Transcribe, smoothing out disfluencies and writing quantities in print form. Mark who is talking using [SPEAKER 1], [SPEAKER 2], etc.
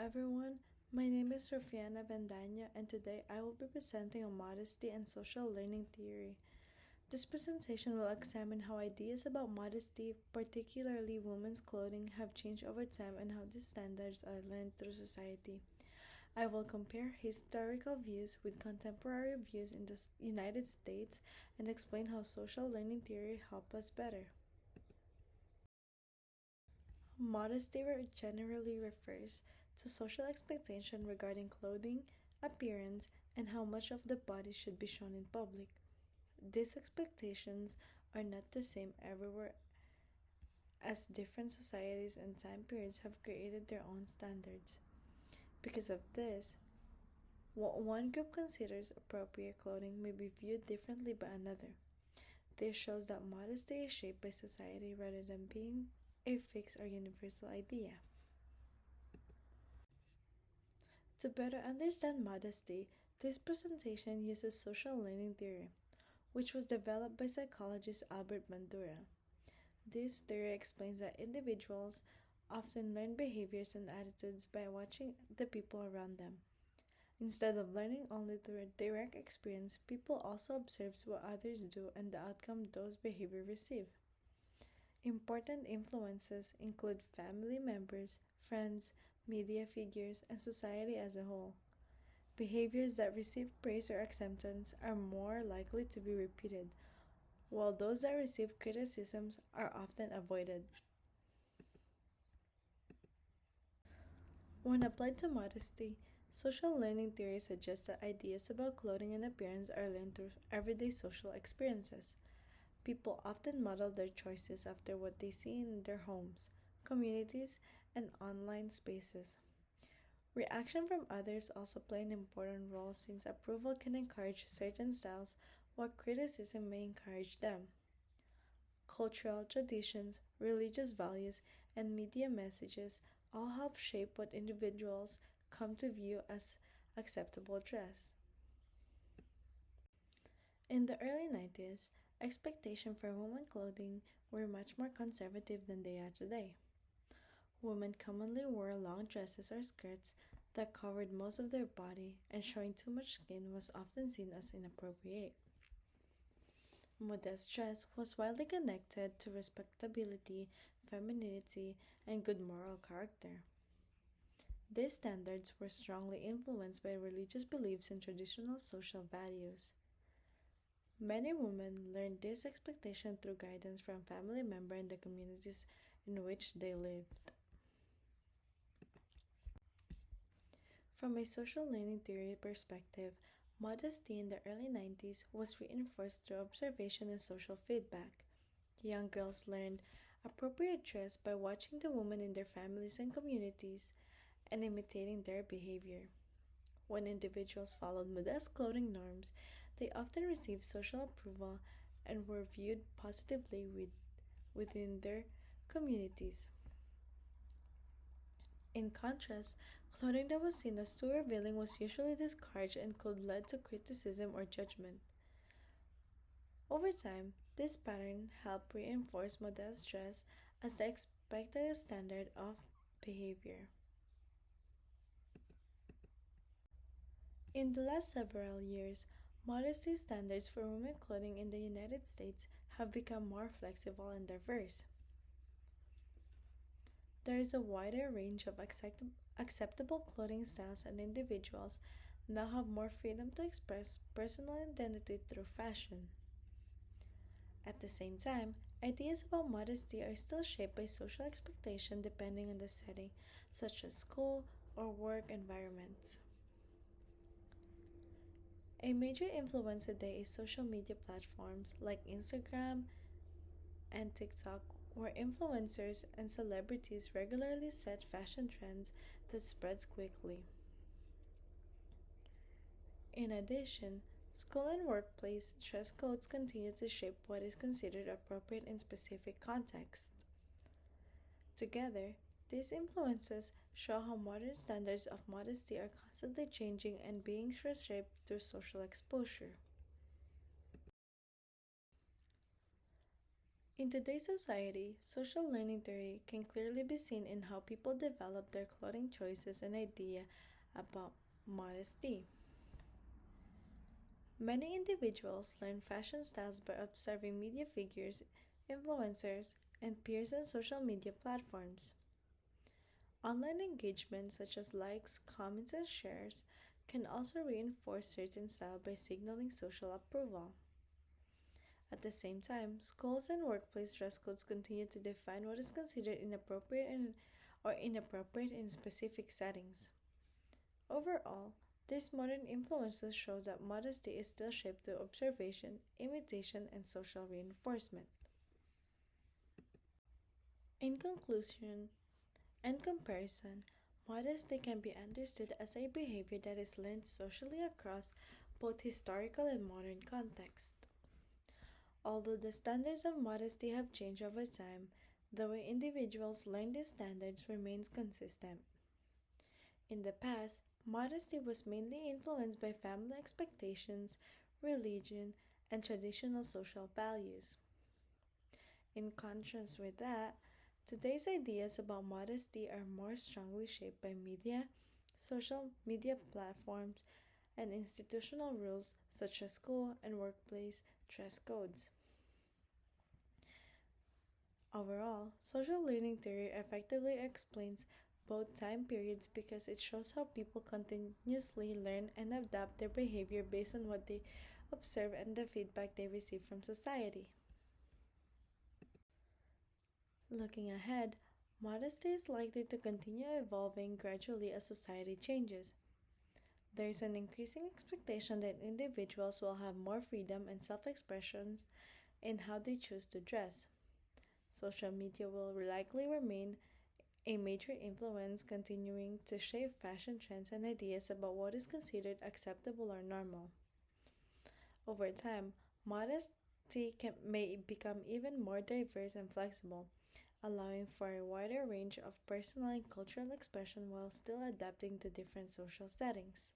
[SPEAKER 1] everyone, my name is Rufiana Vendanya, and today I will be presenting on modesty and social learning theory. This presentation will examine how ideas about modesty, particularly women's clothing, have changed over time and how these standards are learned through society. I will compare historical views with contemporary views in the United States and explain how social learning theory helps us better. Modesty generally refers to social expectation regarding clothing, appearance, and how much of the body should be shown in public. These expectations are not the same everywhere, as different societies and time periods have created their own standards. Because of this, what one group considers appropriate clothing may be viewed differently by another. This shows that modesty is shaped by society rather than being a fixed or universal idea. To better understand modesty, this presentation uses social learning theory, which was developed by psychologist Albert Bandura. This theory explains that individuals often learn behaviors and attitudes by watching the people around them. Instead of learning only through direct experience, people also observe what others do and the outcome those behaviors receive. Important influences include family members, friends, media figures, and society as a whole. Behaviors that receive praise or acceptance are more likely to be repeated, while those that receive criticisms are often avoided. When applied to modesty, social learning theory suggests that ideas about clothing and appearance are learned through everyday social experiences. People often model their choices after what they see in their homes, communities, and online spaces. Reaction from others also play an important role since approval can encourage certain styles while criticism may encourage them. Cultural traditions, religious values, and media messages all help shape what individuals come to view as acceptable dress. In the early 90s, expectations for women clothing were much more conservative than they are today. Women commonly wore long dresses or skirts that covered most of their body, and showing too much skin was often seen as inappropriate. Modest dress was widely connected to respectability, femininity, and good moral character. These standards were strongly influenced by religious beliefs and traditional social values. Many women learned this expectation through guidance from family members and the communities in which they lived. From a social learning theory perspective, modesty in the early 90s was reinforced through observation and social feedback. Young girls learned appropriate dress by watching the women in their families and communities and imitating their behavior. When individuals followed modest clothing norms, they often received social approval and were viewed positively within their communities. In contrast, clothing that was seen as too revealing was usually discouraged and could lead to criticism or judgment. Over time, this pattern helped reinforce modest dress as the expected standard of behavior. In the last several years, modesty standards for women clothing in the United States have become more flexible and diverse. There is a wider range of acceptable clothing styles, and individuals now have more freedom to express personal identity through fashion. At the same time, ideas about modesty are still shaped by social expectation depending on the setting, such as school or work environments. A major influence today is social media platforms like Instagram and TikTok, where influencers and celebrities regularly set fashion trends that spreads quickly. In addition, school and workplace dress codes continue to shape what is considered appropriate in specific contexts. Together, these influences show how modern standards of modesty are constantly changing and being reshaped through social exposure. In today's society, social learning theory can clearly be seen in how people develop their clothing choices and idea about modesty. Many individuals learn fashion styles by observing media figures, influencers, and peers on social media platforms. Online engagement such as likes, comments, and shares can also reinforce certain style by signaling social approval. At the same time, schools and workplace dress codes continue to define what is considered inappropriate in specific settings. Overall, these modern influences show that modesty is still shaped through observation, imitation, and social reinforcement. In conclusion and comparison, modesty can be understood as a behavior that is learned socially across both historical and modern contexts. Although the standards of modesty have changed over time, the way individuals learn these standards remains consistent. In the past, modesty was mainly influenced by family expectations, religion, and traditional social values. In contrast with that, today's ideas about modesty are more strongly shaped by media, social media platforms, and institutional rules such as school and workplace dress codes. Overall, social learning theory effectively explains both time periods because it shows how people continuously learn and adapt their behavior based on what they observe and the feedback they receive from society. Looking ahead, modesty is likely to continue evolving gradually as society changes. There is an increasing expectation that individuals will have more freedom and self expressions in how they choose to dress. Social media will likely remain a major influence, continuing to shape fashion trends and ideas about what is considered acceptable or normal. Over time, may become even more diverse and flexible, allowing for a wider range of personal and cultural expression while still adapting to different social settings.